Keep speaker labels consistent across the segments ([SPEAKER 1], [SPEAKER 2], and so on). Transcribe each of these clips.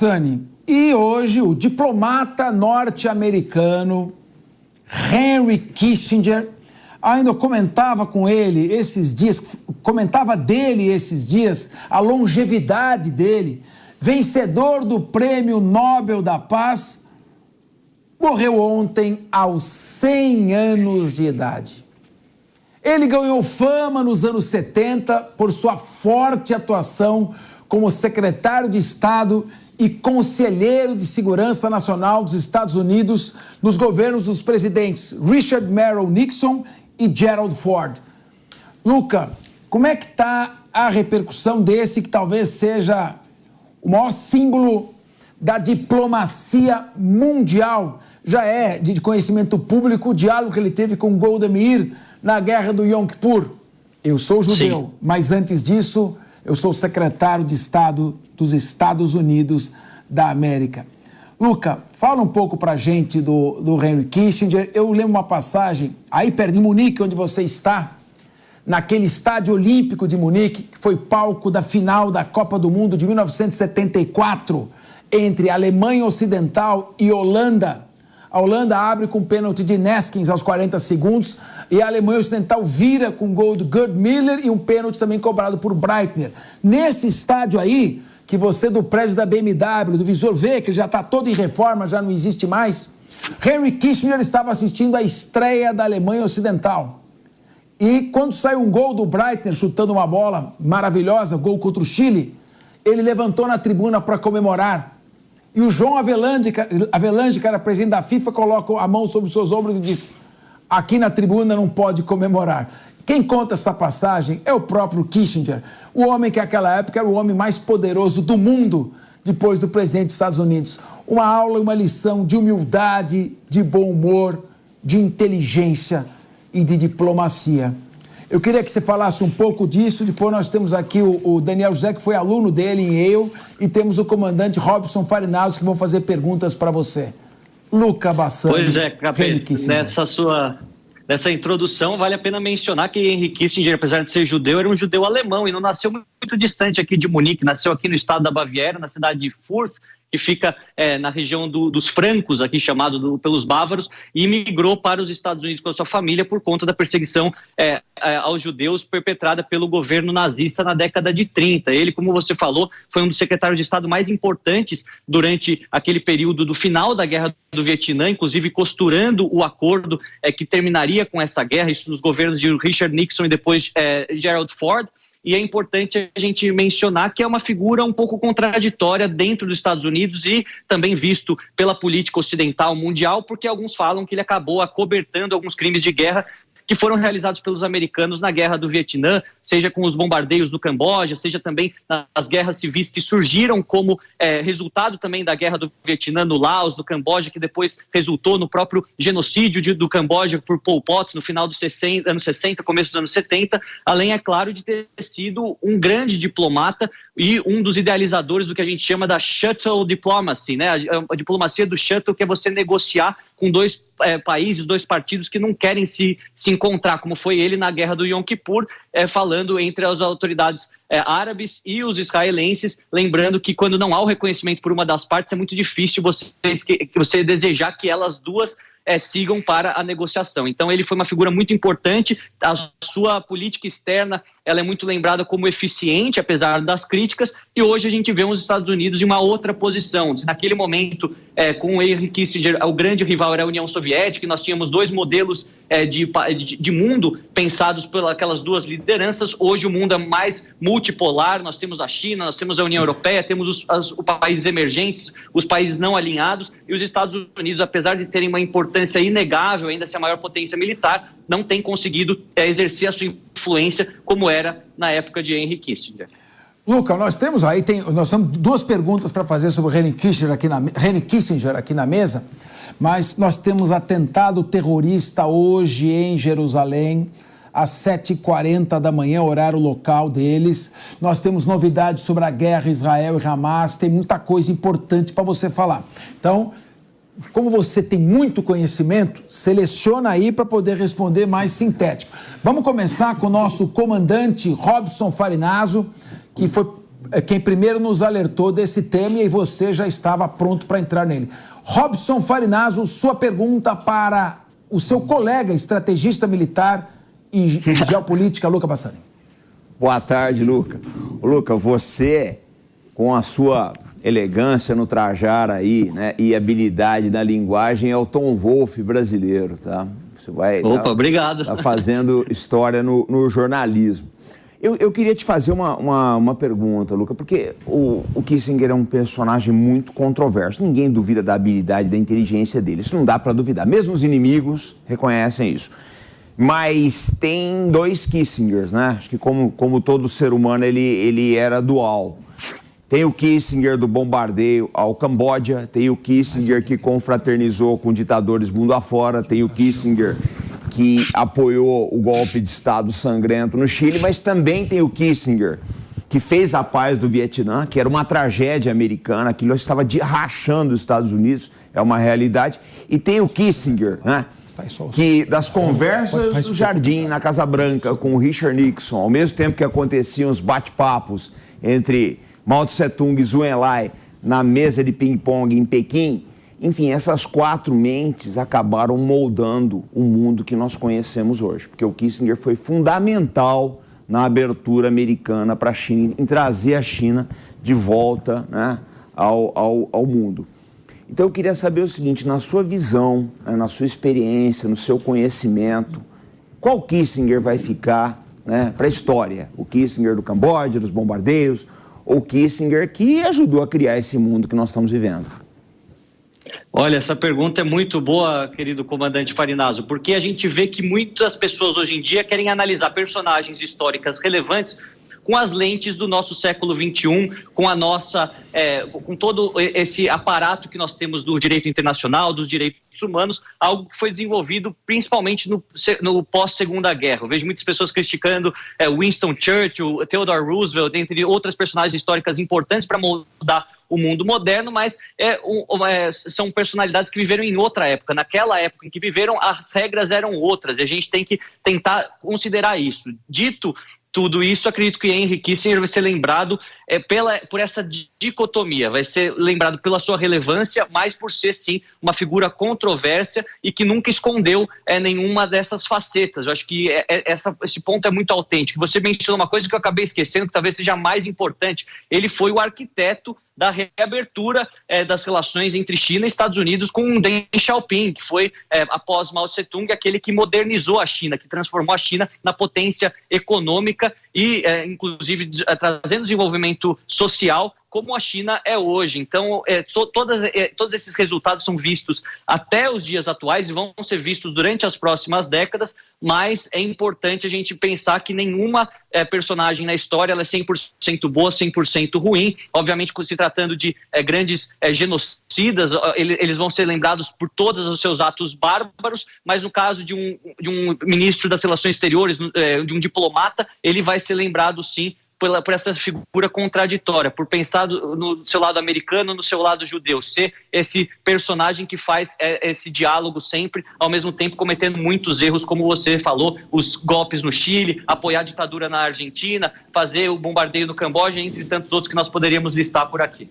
[SPEAKER 1] Bassani, e hoje o diplomata norte-americano Henry Kissinger, ainda comentava dele esses dias, a longevidade dele, vencedor do Prêmio Nobel da Paz, morreu ontem aos 100 anos de idade. Ele ganhou fama nos anos 70 por sua forte atuação como secretário de Estado e conselheiro de Segurança Nacional dos Estados Unidos nos governos dos presidentes Richard Merrill Nixon e Gerald Ford. Luca, como é que está a repercussão desse que talvez seja o maior símbolo da diplomacia mundial? Já é de conhecimento público o diálogo que ele teve com Golda Meir na guerra do Yom Kippur. Eu sou judeu, sim, mas antes disso eu sou secretário de Estado dos Estados Unidos da América. Luca, fala um pouco pra gente do Henry Kissinger. Eu lembro uma passagem aí perto de Munique, onde você está, naquele estádio olímpico de Munique, que foi palco da final da Copa do Mundo de 1974, entre Alemanha Ocidental e Holanda. A Holanda abre com pênalti de Neskins aos 40 segundos e a Alemanha Ocidental vira com gol do Gerd Müller e um pênalti também cobrado por Breitner. Nesse estádio aí, que você do prédio da BMW, do Visor vê, que já está todo em reforma, já não existe mais, Henry Kissinger estava assistindo a estreia da Alemanha Ocidental. E quando saiu um gol do Breitner chutando uma bola maravilhosa, gol contra o Chile, ele levantou na tribuna para comemorar. E o João Avelange, que era presidente da FIFA, coloca a mão sobre os seus ombros e diz: aqui na tribuna não pode comemorar. Quem conta essa passagem é o próprio Kissinger, o homem que naquela época era o homem mais poderoso do mundo, depois do presidente dos Estados Unidos. Uma aula e uma lição de humildade, de bom humor, de inteligência e de diplomacia. Eu queria que você falasse um pouco disso. Depois nós temos aqui o Daniel José, que foi aluno dele em Yale, e temos o comandante Robson Farinazzo, que vão fazer perguntas para você. Luca Bassani.
[SPEAKER 2] Pois é, Capês, nessa introdução vale a pena mencionar que Henry Kissinger, apesar de ser judeu, era um judeu alemão e não nasceu muito distante aqui de Munique, nasceu aqui no estado da Baviera, na cidade de Fürth, que fica na região dos francos, aqui chamado pelos bávaros, e migrou para os Estados Unidos com a sua família por conta da perseguição aos judeus perpetrada pelo governo nazista na década de 30. Ele, como você falou, foi um dos secretários de Estado mais importantes durante aquele período do final da Guerra do Vietnã, inclusive costurando o acordo que terminaria com essa guerra, isso nos governos de Richard Nixon e depois Gerald Ford. E é importante a gente mencionar que é uma figura um pouco contraditória dentro dos Estados Unidos e também visto pela política ocidental mundial, porque alguns falam que ele acabou acobertando alguns crimes de guerra que foram realizados pelos americanos na Guerra do Vietnã, seja com os bombardeios do Camboja, seja também nas guerras civis que surgiram como resultado também da Guerra do Vietnã no Laos, no Camboja, que depois resultou no próprio genocídio do Camboja por Pol Pot no final dos anos 60, começo dos anos 70, além, é claro, de ter sido um grande diplomata e um dos idealizadores do que a gente chama da shuttle diplomacy, né? A diplomacia do shuttle, que é você negociar com dois países, dois partidos que não querem se encontrar, como foi ele na guerra do Yom Kippur, falando entre as autoridades árabes e os israelenses, lembrando que quando não há o reconhecimento por uma das partes, é muito difícil você desejar que elas duas sigam para a negociação. Então ele foi uma figura muito importante, a sua política externa ela é muito lembrada como eficiente, apesar das críticas, e hoje a gente vê os Estados Unidos em uma outra posição. Naquele momento, com o Henry Kissinger, o grande rival era a União Soviética, e nós tínhamos dois modelos de mundo pensados pelas duas lideranças. Hoje o mundo é mais multipolar, nós temos a China, nós temos a União Europeia, temos os países emergentes, os países não alinhados, e os Estados Unidos, apesar de terem uma importância inegável, ainda ser a maior potência militar, não tem conseguido exercer a sua influência como era na época de Henry Kissinger.
[SPEAKER 1] Luca, nós temos duas perguntas para fazer sobre Henry Kissinger aqui na mesa, mas nós temos atentado terrorista hoje em Jerusalém, às 7h40 da manhã, horário local deles. Nós temos novidades sobre a guerra Israel e Hamas, tem muita coisa importante para você falar. Então, como você tem muito conhecimento, seleciona aí para poder responder mais sintético. Vamos começar com o nosso comandante Robson Farinazzo, que foi quem primeiro nos alertou desse tema e você já estava pronto para entrar nele. Robson Farinazzo, sua pergunta para o seu colega estrategista militar e geopolítica, Luca Bassani.
[SPEAKER 3] Boa tarde, Luca. Luca, você, com a sua elegância no trajar aí, né, e habilidade na linguagem, é o Tom Wolfe brasileiro, tá? Você vai
[SPEAKER 2] obrigado.
[SPEAKER 3] Tá fazendo história no jornalismo. Eu queria te fazer uma pergunta, Luca, porque o Kissinger é um personagem muito controverso. Ninguém duvida da habilidade, da inteligência dele. Isso não dá para duvidar. Mesmo os inimigos reconhecem isso. Mas tem dois Kissingers, né? Acho que como todo ser humano, ele era dual. Tem o Kissinger do bombardeio ao Camboja, tem o Kissinger que confraternizou com ditadores mundo afora, tem o Kissinger que apoiou o golpe de Estado sangrento no Chile, mas também tem o Kissinger que fez a paz do Vietnã, que era uma tragédia americana, aquilo estava rachando os Estados Unidos, é uma realidade. E tem o Kissinger, né, que das conversas do Jardim, na Casa Branca, com o Richard Nixon, ao mesmo tempo que aconteciam os bate-papos entre Mao Tse-tung e Zhou Enlai na mesa de ping-pong em Pequim, enfim, essas quatro mentes acabaram moldando o mundo que nós conhecemos hoje, porque o Kissinger foi fundamental na abertura americana para a China, em trazer a China de volta, né, ao mundo. Então eu queria saber o seguinte, na sua visão, né, na sua experiência, no seu conhecimento, qual Kissinger vai ficar, né, para a história? O Kissinger do Camboja, dos bombardeios, ou Kissinger que ajudou a criar esse mundo que nós estamos vivendo?
[SPEAKER 2] Olha, essa pergunta é muito boa, querido comandante Farinazzo, porque a gente vê que muitas pessoas hoje em dia querem analisar personagens históricas relevantes com as lentes do nosso século XXI, com a nossa, com todo esse aparato que nós temos do direito internacional, dos direitos humanos, algo que foi desenvolvido principalmente no pós-Segunda Guerra. Eu vejo muitas pessoas criticando Winston Churchill, Theodore Roosevelt, entre outras personagens históricas importantes para moldar o mundo moderno, mas são personalidades que viveram em outra época. Naquela época em que viveram, as regras eram outras, e a gente tem que tentar considerar isso. Dito tudo isso, acredito que Henry Kissinger vai ser lembrado por essa dicotomia, vai ser lembrado pela sua relevância, mas por ser, sim, uma figura controversa e que nunca escondeu nenhuma dessas facetas. Eu acho que esse ponto é muito autêntico. Você mencionou uma coisa que eu acabei esquecendo, que talvez seja mais importante. Ele foi o arquiteto da reabertura das relações entre China e Estados Unidos com Deng Xiaoping, que foi, após Mao Tse-tung, aquele que modernizou a China, que transformou a China na potência econômica e, inclusive, trazendo desenvolvimento social como a China é hoje. Então, todos esses resultados são vistos até os dias atuais e vão ser vistos durante as próximas décadas, mas é importante a gente pensar que nenhuma personagem na história ela é 100% boa, 100% ruim. Obviamente, se tratando de grandes genocidas, eles vão ser lembrados por todos os seus atos bárbaros, mas no caso de um ministro das Relações Exteriores, de um diplomata, ele vai ser lembrado, sim, por essa figura contraditória, por pensar no seu lado americano, no seu lado judeu, ser esse personagem que faz esse diálogo sempre, ao mesmo tempo cometendo muitos erros, como você falou, os golpes no Chile, apoiar a ditadura na Argentina, fazer o bombardeio no Camboja, entre tantos outros que nós poderíamos listar por aqui.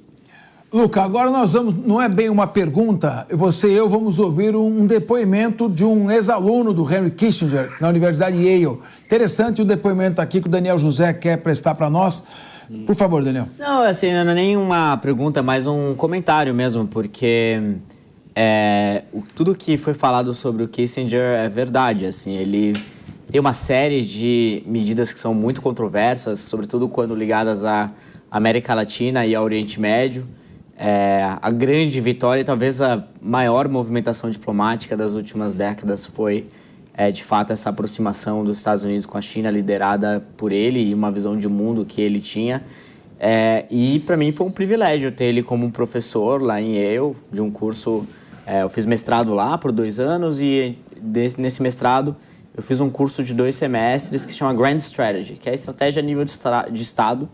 [SPEAKER 1] Luca, agora nós vamos, não é bem uma pergunta, você e eu vamos ouvir um depoimento de um ex-aluno do Henry Kissinger na Universidade Yale. Interessante o depoimento aqui que o Daniel José quer prestar para nós. Por favor, Daniel.
[SPEAKER 4] Não, assim, não é nem uma pergunta, mas um comentário mesmo, porque tudo que foi falado sobre o Kissinger é verdade, assim, ele tem uma série de medidas que são muito controversas, sobretudo quando ligadas à América Latina e ao Oriente Médio. A grande vitória e talvez a maior movimentação diplomática das últimas décadas foi, de fato, essa aproximação dos Estados Unidos com a China, liderada por ele e uma visão de mundo que ele tinha. E, para mim, foi um privilégio ter ele como professor lá em Yale, de um curso... eu fiz mestrado lá por 2 anos e, nesse mestrado, eu fiz um curso de 2 semestres que se chama Grand Strategy, que é a estratégia a nível de Estado,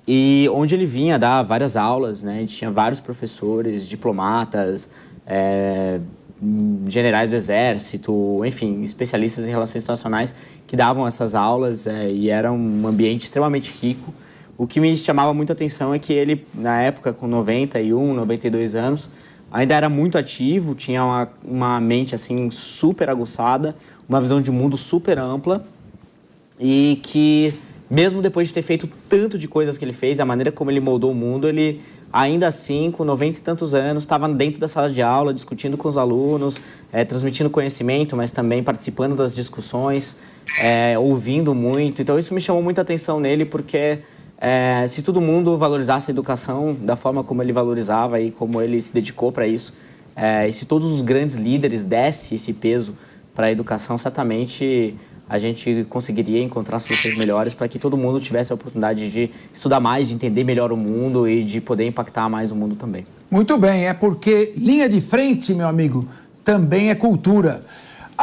[SPEAKER 4] e onde ele vinha dar várias aulas, né? Tinha vários professores, diplomatas, generais do Exército, enfim, especialistas em relações internacionais que davam essas aulas, e era um ambiente extremamente rico, o que me chamava muita atenção é que ele, na época, com 91, 92 anos, ainda era muito ativo, tinha uma mente assim super aguçada, uma visão de mundo super ampla e que, mesmo depois de ter feito tanto de coisas que ele fez, a maneira como ele moldou o mundo, ele ainda assim, com 90 e tantos anos, estava dentro da sala de aula, discutindo com os alunos, transmitindo conhecimento, mas também participando das discussões, ouvindo muito. Então isso me chamou muita atenção nele, porque se todo mundo valorizasse a educação da forma como ele valorizava e como ele se dedicou para isso, e se todos os grandes líderes dessem esse peso para a educação, certamente a gente conseguiria encontrar soluções melhores para que todo mundo tivesse a oportunidade de estudar mais, de entender melhor o mundo e de poder impactar mais o mundo também.
[SPEAKER 1] Muito bem, é porque linha de frente, meu amigo, também é cultura.